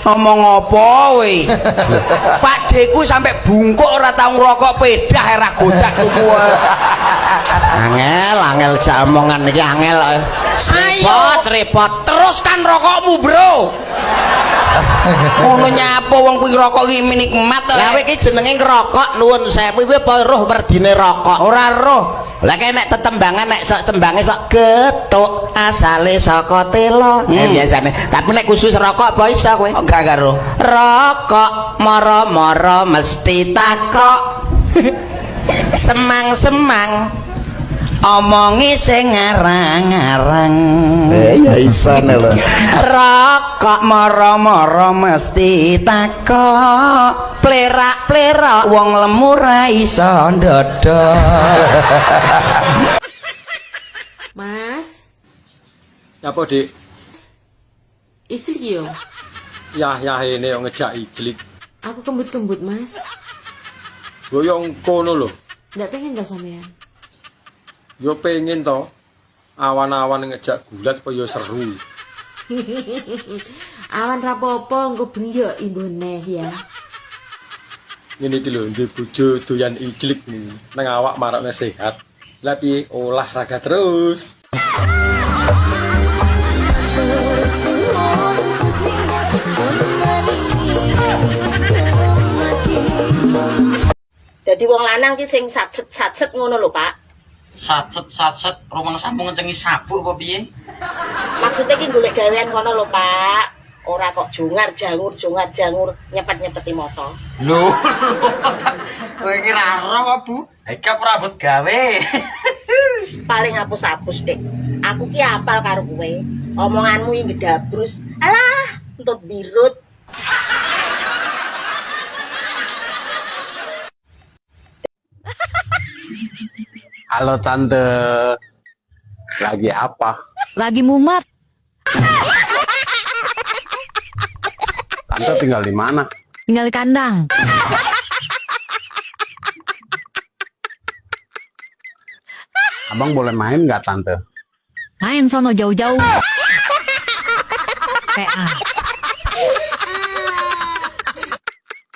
Ngomong apa kowe? Pakdeku sampe bungkuk ora tau ngrokok pedah era godak tuku. Angel jak omongan iki angel. Repot. Teruskan rokokmu, Bro. Ngono nyapa wong kuwi rokok iki nikmat. Lah kowe iki jenenge ngrokok nuwun sewu kuwi apa roh merdine rokok. Ora roh. Lah kayak nek tetembangan nek sok tembange sok getuk asale saka telo. Biasane. Tapi nek khusus rokok apa iso kowe? Enggak karo. Rokok moro-moro mesti takok. Semang-semang omongi sing ngarang-ngarang. Ya isane lho. Rokok moro-moro mesti takok. Plerak-plerak wong lemu ra iso ndodok. Mas, Apa dik? islik yo. Yah ini yang ngejak ijlik. Aku kembut-kembut, Mas. Goyong kono lho. Nggak pengen gak sampean? Yo pengen to. Awan-awan ngejak gulat apa yo seru. Awan rapopo engko bengi yo imbone ya. Ngene iki lho ndek bojo doyan ijlik nih. Nang awak marakne sehat. Lah piye olahraga terus. Jadi wong lanang ki sing satset ngono lho, Pak. Satset rumang sambung ngencengi sabuk apa piye? Maksudnya ki golek gawean ngono lho, Pak. Ora kok jungar jangur nyepet-nyepeti moto. Lho. Kowe iki ra ero kok, Bu. Iki prabot gawe. Paling hapus-hapus, Dik. Aku ki apal karo kowe. Omonganmu iki gedabrus. Alah, entut birut. Halo tante, lagi apa? Lagi mumat. Tante tinggal di mana? Tinggal di kandang. Abang boleh main nggak tante? Main sono jauh-jauh. PA.